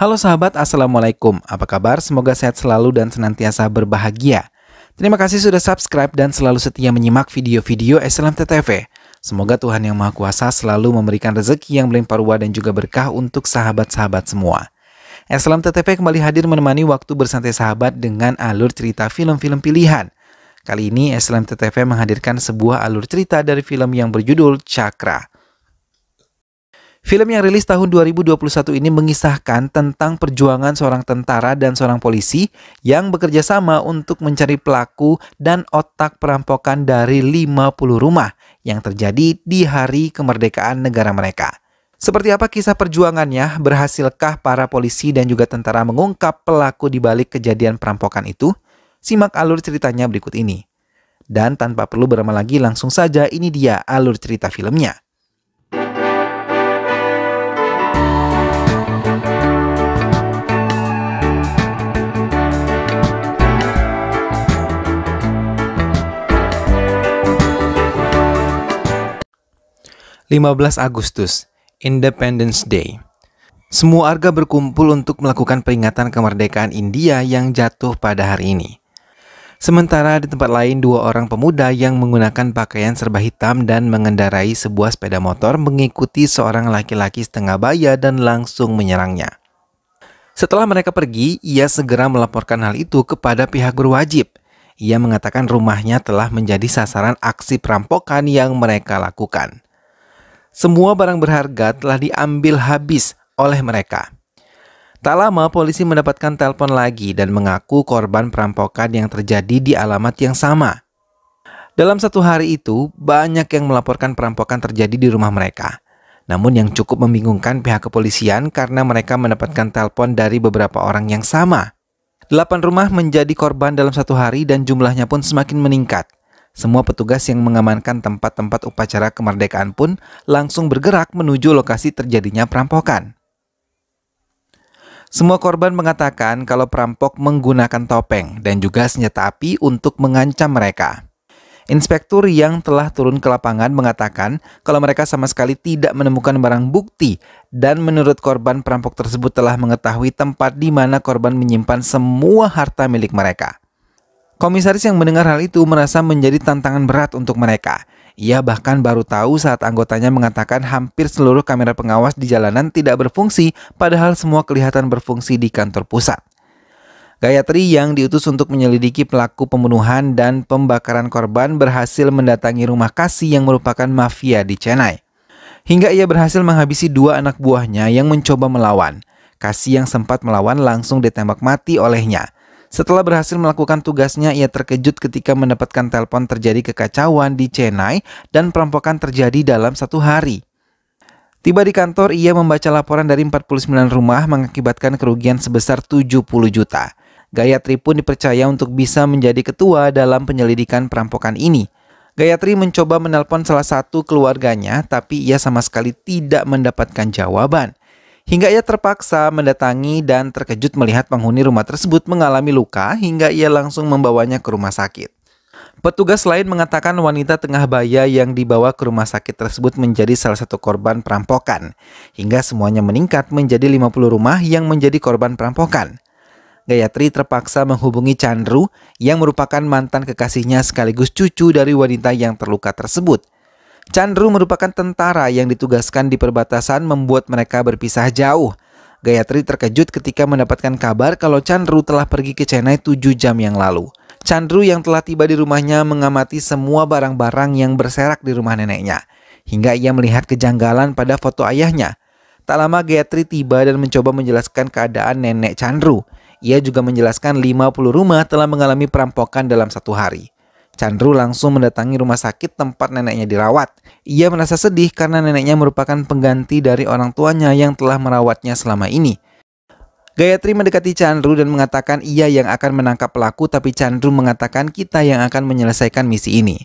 Halo sahabat, Assalamualaikum. Apa kabar? Semoga sehat selalu dan senantiasa berbahagia. Terima kasih sudah subscribe dan selalu setia menyimak video-video SLMTTV. Semoga Tuhan Yang Maha Kuasa selalu memberikan rezeki yang melimpah ruah dan juga berkah untuk sahabat-sahabat semua. SLMTTV kembali hadir menemani waktu bersantai sahabat dengan alur cerita film-film pilihan. Kali ini SLMTTV menghadirkan sebuah alur cerita dari film yang berjudul Cakra. Film yang rilis tahun 2021 ini mengisahkan tentang perjuangan seorang tentara dan seorang polisi yang bekerja sama untuk mencari pelaku dan otak perampokan dari 50 rumah yang terjadi di hari kemerdekaan negara mereka. Seperti apa kisah perjuangannya? Berhasilkah para polisi dan juga tentara mengungkap pelaku di balik kejadian perampokan itu? Simak alur ceritanya berikut ini. Dan tanpa perlu berlama lagi, langsung saja ini dia alur cerita filmnya. (15 Agustus) Independence Day. Semua warga berkumpul untuk melakukan peringatan kemerdekaan India yang jatuh pada hari ini. Sementara di tempat lain, dua orang pemuda yang menggunakan pakaian serba hitam dan mengendarai sebuah sepeda motor mengikuti seorang laki-laki setengah baya dan langsung menyerangnya. Setelah mereka pergi, ia segera melaporkan hal itu kepada pihak berwajib. Ia mengatakan rumahnya telah menjadi sasaran aksi perampokan yang mereka lakukan. Semua barang berharga telah diambil habis oleh mereka. Tak lama polisi mendapatkan telepon lagi dan mengaku korban perampokan yang terjadi di alamat yang sama. Dalam satu hari itu, banyak yang melaporkan perampokan terjadi di rumah mereka. Namun yang cukup membingungkan pihak kepolisian karena mereka mendapatkan telepon dari beberapa orang yang sama. 8 rumah menjadi korban dalam satu hari dan jumlahnya pun semakin meningkat. Semua petugas yang mengamankan tempat-tempat upacara kemerdekaan pun langsung bergerak menuju lokasi terjadinya perampokan. Semua korban mengatakan kalau perampok menggunakan topeng dan juga senjata api untuk mengancam mereka. Inspektur yang telah turun ke lapangan mengatakan kalau mereka sama sekali tidak menemukan barang bukti dan menurut korban perampok tersebut telah mengetahui tempat di mana korban menyimpan semua harta milik mereka. Komisaris yang mendengar hal itu merasa menjadi tantangan berat untuk mereka. Ia bahkan baru tahu saat anggotanya mengatakan hampir seluruh kamera pengawas di jalanan tidak berfungsi, padahal semua kelihatan berfungsi di kantor pusat. Gayatri yang diutus untuk menyelidiki pelaku pembunuhan dan pembakaran korban berhasil mendatangi rumah Kasih yang merupakan mafia di Chennai. Hingga ia berhasil menghabisi 2 anak buahnya yang mencoba melawan. Kasih yang sempat melawan langsung ditembak mati olehnya. Setelah berhasil melakukan tugasnya, ia terkejut ketika mendapatkan telepon terjadi kekacauan di Chennai dan perampokan terjadi dalam satu hari. Tiba di kantor, ia membaca laporan dari 49 rumah mengakibatkan kerugian sebesar 70 juta. Gayatri pun dipercaya untuk bisa menjadi ketua dalam penyelidikan perampokan ini. Gayatri mencoba menelpon salah satu keluarganya, tapi ia sama sekali tidak mendapatkan jawaban. Hingga ia terpaksa mendatangi dan terkejut melihat penghuni rumah tersebut mengalami luka hingga ia langsung membawanya ke rumah sakit. Petugas lain mengatakan wanita tengah baya yang dibawa ke rumah sakit tersebut menjadi salah satu korban perampokan. Hingga semuanya meningkat menjadi 50 rumah yang menjadi korban perampokan. Gayatri terpaksa menghubungi Chandru yang merupakan mantan kekasihnya sekaligus cucu dari wanita yang terluka tersebut. Chandru merupakan tentara yang ditugaskan di perbatasan membuat mereka berpisah jauh. Gayatri terkejut ketika mendapatkan kabar kalau Chandru telah pergi ke Chennai 7 jam yang lalu. Chandru yang telah tiba di rumahnya mengamati semua barang-barang yang berserak di rumah neneknya. Hingga ia melihat kejanggalan pada foto ayahnya. Tak lama Gayatri tiba dan mencoba menjelaskan keadaan nenek Chandru. Ia juga menjelaskan 50 rumah telah mengalami perampokan dalam satu hari. Chandru langsung mendatangi rumah sakit tempat neneknya dirawat. Ia merasa sedih karena neneknya merupakan pengganti dari orang tuanya yang telah merawatnya selama ini. Gayatri mendekati Chandru dan mengatakan ia yang akan menangkap pelaku, tapi Chandru mengatakan kita yang akan menyelesaikan misi ini.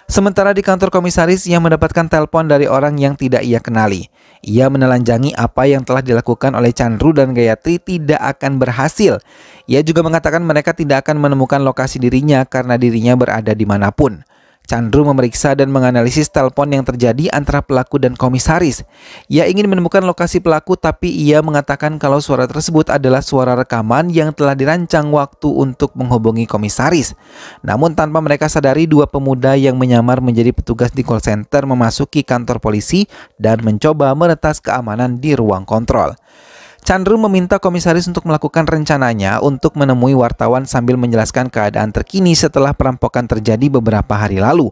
Sementara di kantor komisaris, ia mendapatkan telepon dari orang yang tidak ia kenali. Ia menelanjangi apa yang telah dilakukan oleh Chandru dan Gayatri tidak akan berhasil. Ia juga mengatakan mereka tidak akan menemukan lokasi dirinya karena dirinya berada dimanapun. Chandru memeriksa dan menganalisis telepon yang terjadi antara pelaku dan komisaris. Ia ingin menemukan lokasi pelaku, tapi ia mengatakan kalau suara tersebut adalah suara rekaman yang telah dirancang waktu untuk menghubungi komisaris. Namun tanpa mereka sadari, dua pemuda yang menyamar menjadi petugas di call center memasuki kantor polisi dan mencoba meretas keamanan di ruang kontrol. Chandru meminta komisaris untuk melakukan rencananya untuk menemui wartawan sambil menjelaskan keadaan terkini setelah perampokan terjadi beberapa hari lalu.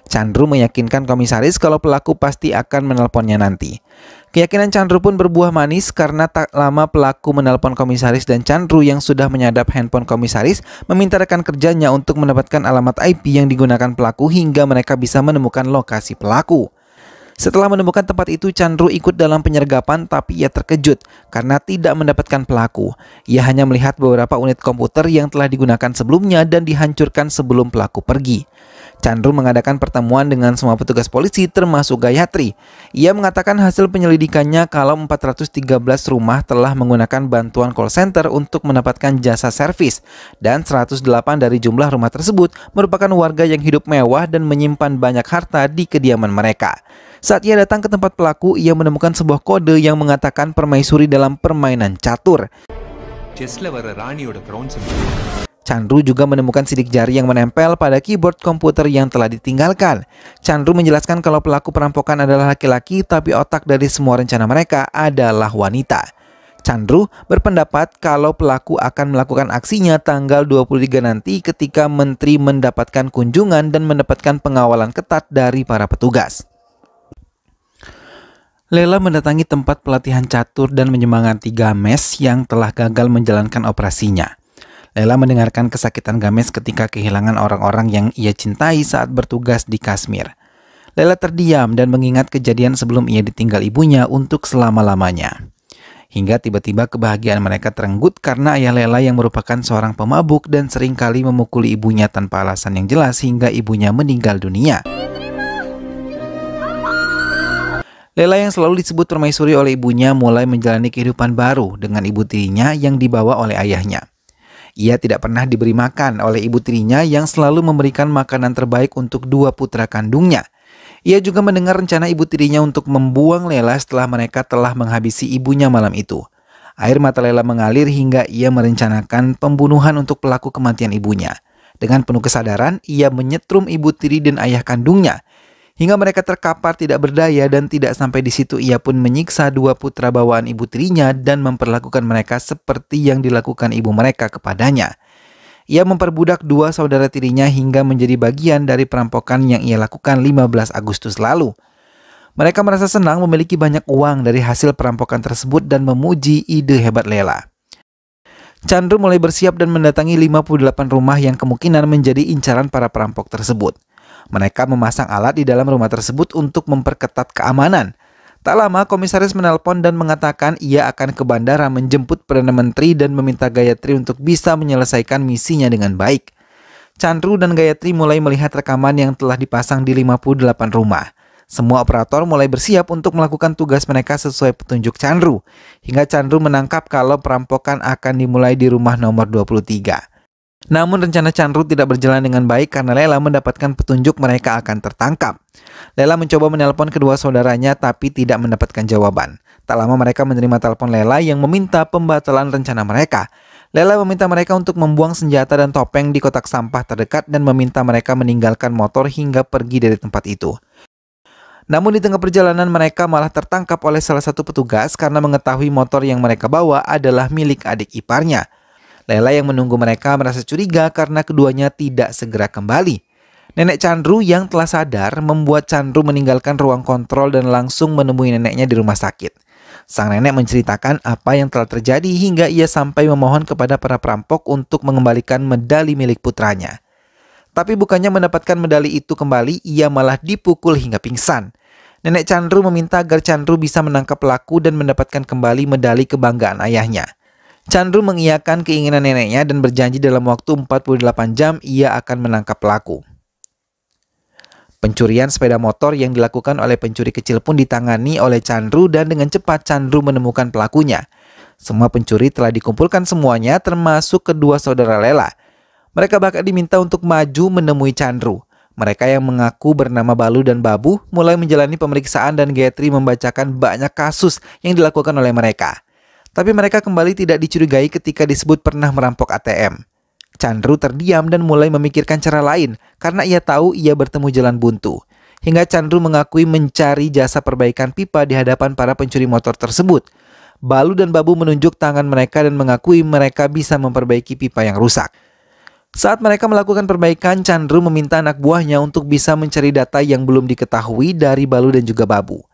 Chandru meyakinkan komisaris kalau pelaku pasti akan menelponnya nanti. Keyakinan Chandru pun berbuah manis karena tak lama pelaku menelpon komisaris dan Chandru yang sudah menyadap handphone komisaris meminta rekan kerjanya untuk mendapatkan alamat IP yang digunakan pelaku hingga mereka bisa menemukan lokasi pelaku. Setelah menemukan tempat itu, Chandru ikut dalam penyergapan, tapi ia terkejut karena tidak mendapatkan pelaku. Ia hanya melihat beberapa unit komputer yang telah digunakan sebelumnya dan dihancurkan sebelum pelaku pergi. Chandru mengadakan pertemuan dengan semua petugas polisi termasuk Gayatri. Ia mengatakan hasil penyelidikannya kalau 413 rumah telah menggunakan bantuan call center untuk mendapatkan jasa servis dan 108 dari jumlah rumah tersebut merupakan warga yang hidup mewah dan menyimpan banyak harta di kediaman mereka. Saat ia datang ke tempat pelaku, ia menemukan sebuah kode yang mengatakan permaisuri dalam permainan catur. Chandru juga menemukan sidik jari yang menempel pada keyboard komputer yang telah ditinggalkan. Chandru menjelaskan kalau pelaku perampokan adalah laki-laki, tapi otak dari semua rencana mereka adalah wanita. Chandru berpendapat kalau pelaku akan melakukan aksinya tanggal 23 nanti ketika menteri mendapatkan kunjungan dan mendapatkan pengawalan ketat dari para petugas. Lela mendatangi tempat pelatihan catur dan menyemangati Games yang telah gagal menjalankan operasinya. Lela mendengarkan kesakitan Games ketika kehilangan orang-orang yang ia cintai saat bertugas di Kashmir. Lela terdiam dan mengingat kejadian sebelum ia ditinggal ibunya untuk selama-lamanya. Hingga tiba-tiba kebahagiaan mereka terenggut karena ayah Lela yang merupakan seorang pemabuk dan seringkali memukuli ibunya tanpa alasan yang jelas hingga ibunya meninggal dunia. Lela yang selalu disebut permaisuri oleh ibunya mulai menjalani kehidupan baru dengan ibu tirinya yang dibawa oleh ayahnya. Ia tidak pernah diberi makan oleh ibu tirinya yang selalu memberikan makanan terbaik untuk dua putra kandungnya. Ia juga mendengar rencana ibu tirinya untuk membuang Lela setelah mereka telah menghabisi ibunya malam itu. Air mata Lela mengalir hingga ia merencanakan pembunuhan untuk pelaku kematian ibunya. Dengan penuh kesadaran, ia menyetrum ibu tiri dan ayah kandungnya. Hingga mereka terkapar tidak berdaya dan tidak sampai di situ ia pun menyiksa dua putra bawaan ibu tirinya dan memperlakukan mereka seperti yang dilakukan ibu mereka kepadanya. Ia memperbudak dua saudara tirinya hingga menjadi bagian dari perampokan yang ia lakukan 15 Agustus lalu. Mereka merasa senang memiliki banyak uang dari hasil perampokan tersebut dan memuji ide hebat Lela. Chandru mulai bersiap dan mendatangi 58 rumah yang kemungkinan menjadi incaran para perampok tersebut. Mereka memasang alat di dalam rumah tersebut untuk memperketat keamanan. Tak lama, komisaris menelpon dan mengatakan ia akan ke bandara menjemput Perdana Menteri dan meminta Gayatri untuk bisa menyelesaikan misinya dengan baik. Chandru dan Gayatri mulai melihat rekaman yang telah dipasang di 58 rumah. Semua operator mulai bersiap untuk melakukan tugas mereka sesuai petunjuk Chandru. Hingga Chandru menangkap kalau perampokan akan dimulai di rumah nomor 23. Namun rencana Chandru tidak berjalan dengan baik karena Lela mendapatkan petunjuk mereka akan tertangkap. Lela mencoba menelpon kedua saudaranya tapi tidak mendapatkan jawaban. Tak lama mereka menerima telepon Lela yang meminta pembatalan rencana mereka. Lela meminta mereka untuk membuang senjata dan topeng di kotak sampah terdekat dan meminta mereka meninggalkan motor hingga pergi dari tempat itu. Namun di tengah perjalanan mereka malah tertangkap oleh salah satu petugas karena mengetahui motor yang mereka bawa adalah milik adik iparnya. Lela yang menunggu mereka merasa curiga karena keduanya tidak segera kembali. Nenek Chandru yang telah sadar membuat Chandru meninggalkan ruang kontrol dan langsung menemui neneknya di rumah sakit. Sang nenek menceritakan apa yang telah terjadi hingga ia sampai memohon kepada para perampok untuk mengembalikan medali milik putranya. Tapi bukannya mendapatkan medali itu kembali, ia malah dipukul hingga pingsan. Nenek Chandru meminta agar Chandru bisa menangkap pelaku dan mendapatkan kembali medali kebanggaan ayahnya. Chandru mengiyakan keinginan neneknya dan berjanji dalam waktu 48 jam ia akan menangkap pelaku. Pencurian sepeda motor yang dilakukan oleh pencuri kecil pun ditangani oleh Chandru dan dengan cepat Chandru menemukan pelakunya. Semua pencuri telah dikumpulkan semuanya termasuk kedua saudara Lela. Mereka bahkan diminta untuk maju menemui Chandru. Mereka yang mengaku bernama Balu dan Babu mulai menjalani pemeriksaan dan Gayatri membacakan banyak kasus yang dilakukan oleh mereka. Tapi mereka kembali tidak dicurigai ketika disebut pernah merampok ATM. Chandru terdiam dan mulai memikirkan cara lain karena ia tahu ia bertemu jalan buntu. Hingga Chandru mengakui mencari jasa perbaikan pipa di hadapan para pencuri motor tersebut. Balu dan Babu menunjuk tangan mereka dan mengakui mereka bisa memperbaiki pipa yang rusak. Saat mereka melakukan perbaikan, Chandru meminta anak buahnya untuk bisa mencari data yang belum diketahui dari Balu dan juga Babu.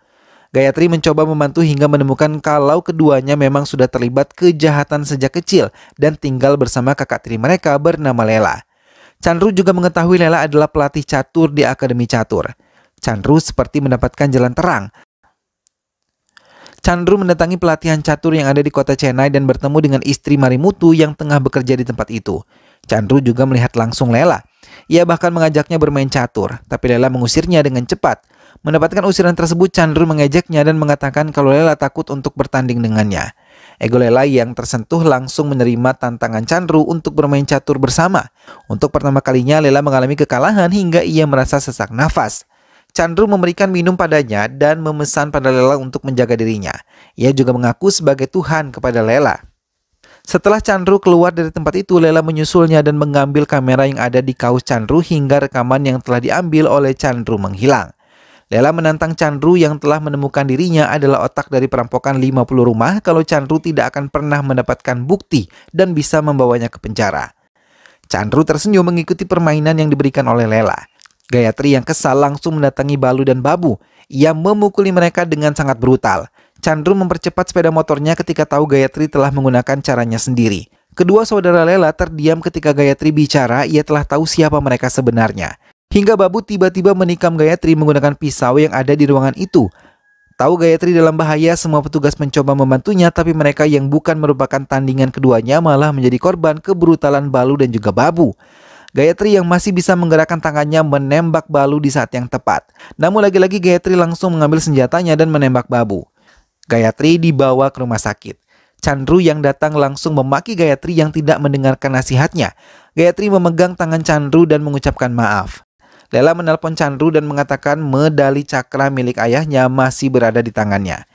Gayatri mencoba membantu hingga menemukan kalau keduanya memang sudah terlibat kejahatan sejak kecil dan tinggal bersama kakak tiri mereka bernama Lela. Chandru juga mengetahui Lela adalah pelatih catur di Akademi Catur. Chandru seperti mendapatkan jalan terang. Chandru mendatangi pelatihan catur yang ada di kota Chennai dan bertemu dengan istri Marimutu yang tengah bekerja di tempat itu. Chandru juga melihat langsung Lela. Ia bahkan mengajaknya bermain catur, tapi Lela mengusirnya dengan cepat. Mendapatkan usiran tersebut, Chandru mengejeknya dan mengatakan kalau Lela takut untuk bertanding dengannya. Ego Lela yang tersentuh langsung menerima tantangan Chandru untuk bermain catur bersama. Untuk pertama kalinya, Lela mengalami kekalahan hingga ia merasa sesak nafas. Chandru memberikan minum padanya dan memesan pada Lela untuk menjaga dirinya. Ia juga mengaku sebagai Tuhan kepada Lela. Setelah Chandru keluar dari tempat itu, Lela menyusulnya dan mengambil kamera yang ada di kaos Chandru hingga rekaman yang telah diambil oleh Chandru menghilang. Lela menantang Chandru yang telah menemukan dirinya adalah otak dari perampokan 50 rumah kalau Chandru tidak akan pernah mendapatkan bukti dan bisa membawanya ke penjara. Chandru tersenyum mengikuti permainan yang diberikan oleh Lela. Gayatri yang kesal langsung mendatangi Balu dan Babu. Ia memukuli mereka dengan sangat brutal. Chandru mempercepat sepeda motornya ketika tahu Gayatri telah menggunakan caranya sendiri. Kedua saudara Lela terdiam ketika Gayatri bicara, ia telah tahu siapa mereka sebenarnya. Hingga Babu tiba-tiba menikam Gayatri menggunakan pisau yang ada di ruangan itu. Tahu Gayatri dalam bahaya, semua petugas mencoba membantunya, tapi mereka yang bukan merupakan tandingan keduanya malah menjadi korban kebrutalan Balu dan juga Babu. Gayatri yang masih bisa menggerakkan tangannya menembak Balu di saat yang tepat. Namun lagi-lagi Gayatri langsung mengambil senjatanya dan menembak Babu. Gayatri dibawa ke rumah sakit. Chandru yang datang langsung memaki Gayatri yang tidak mendengarkan nasihatnya. Gayatri memegang tangan Chandru dan mengucapkan maaf. Lela menelpon Chandru dan mengatakan medali cakra milik ayahnya masih berada di tangannya.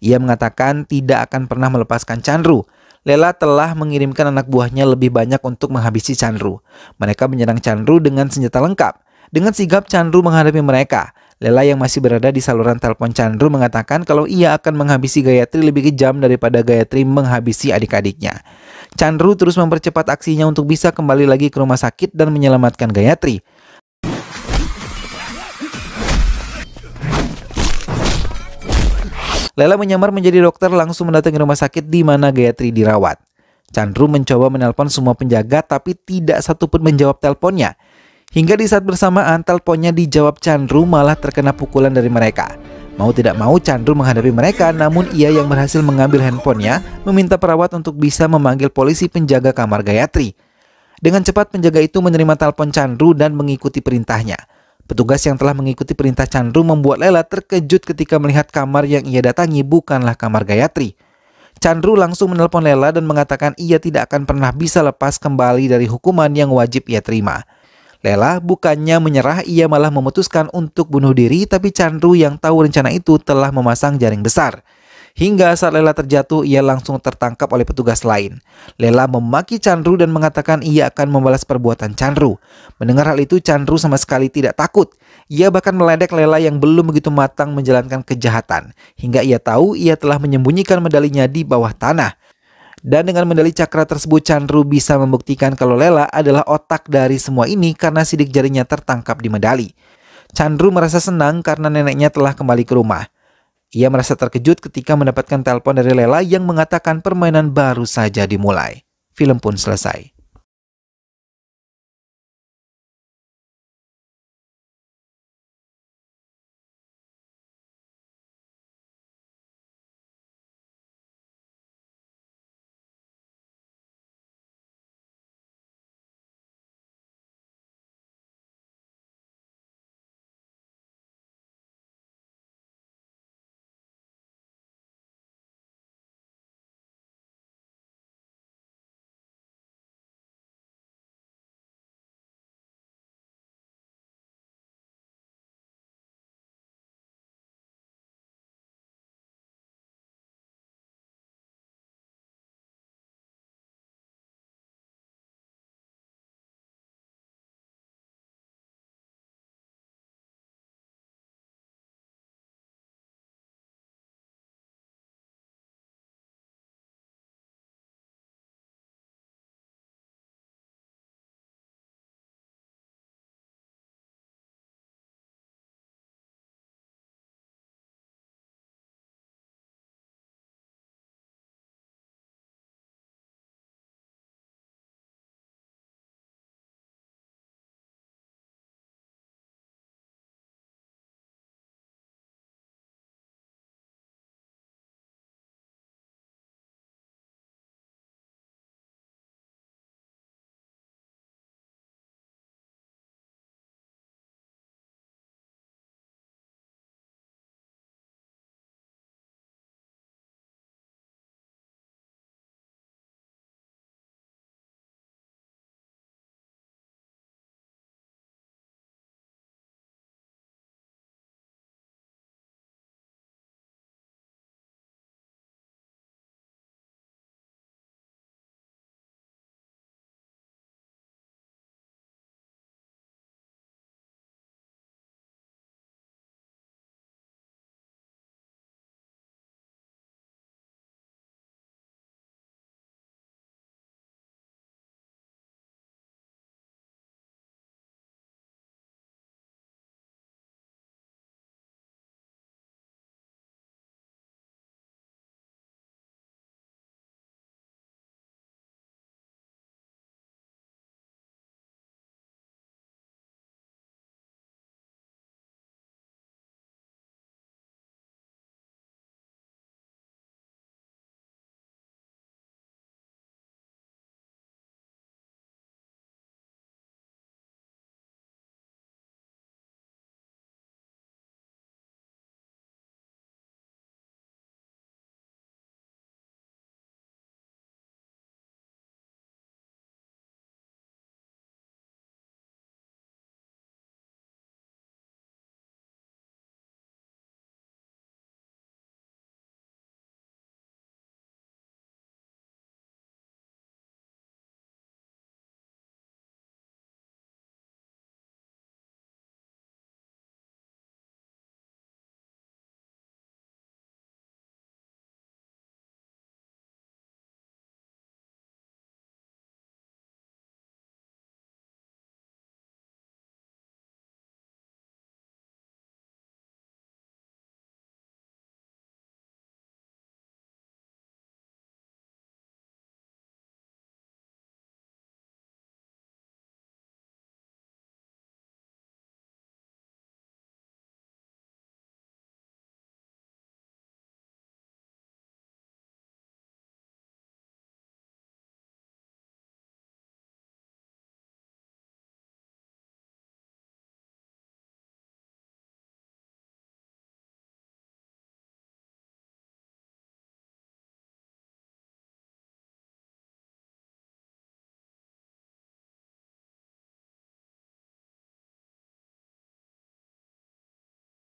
Ia mengatakan tidak akan pernah melepaskan Chandru. Lela telah mengirimkan anak buahnya lebih banyak untuk menghabisi Chandru. Mereka menyerang Chandru dengan senjata lengkap. Dengan sigap Chandru menghadapi mereka. Lela yang masih berada di saluran telepon Chandru mengatakan kalau ia akan menghabisi Gayatri lebih kejam daripada Gayatri menghabisi adik-adiknya. Chandru terus mempercepat aksinya untuk bisa kembali lagi ke rumah sakit dan menyelamatkan Gayatri. Lela menyamar menjadi dokter langsung mendatangi rumah sakit di mana Gayatri dirawat. Chandru mencoba menelpon semua penjaga tapi tidak satupun menjawab teleponnya. Hingga di saat bersamaan teleponnya dijawab Chandru malah terkena pukulan dari mereka. Mau tidak mau Chandru menghadapi mereka, namun ia yang berhasil mengambil handphonenya meminta perawat untuk bisa memanggil polisi penjaga kamar Gayatri. Dengan cepat penjaga itu menerima telepon Chandru dan mengikuti perintahnya. Petugas yang telah mengikuti perintah Chandru membuat Lela terkejut ketika melihat kamar yang ia datangi bukanlah kamar Gayatri. Chandru langsung menelpon Lela dan mengatakan ia tidak akan pernah bisa lepas kembali dari hukuman yang wajib ia terima. Lela bukannya menyerah, ia malah memutuskan untuk bunuh diri, tapi Chandru yang tahu rencana itu telah memasang jaring besar. Hingga saat Lela terjatuh, ia langsung tertangkap oleh petugas lain. Lela memaki Chandru dan mengatakan ia akan membalas perbuatan Chandru. Mendengar hal itu, Chandru sama sekali tidak takut. Ia bahkan meledek Lela yang belum begitu matang menjalankan kejahatan. Hingga ia tahu ia telah menyembunyikan medalinya di bawah tanah. Dan dengan medali cakra tersebut, Chandru bisa membuktikan kalau Lela adalah otak dari semua ini karena sidik jarinya tertangkap di medali. Chandru merasa senang karena neneknya telah kembali ke rumah. Ia merasa terkejut ketika mendapatkan telepon dari Lela yang mengatakan permainan baru saja dimulai. Film pun selesai.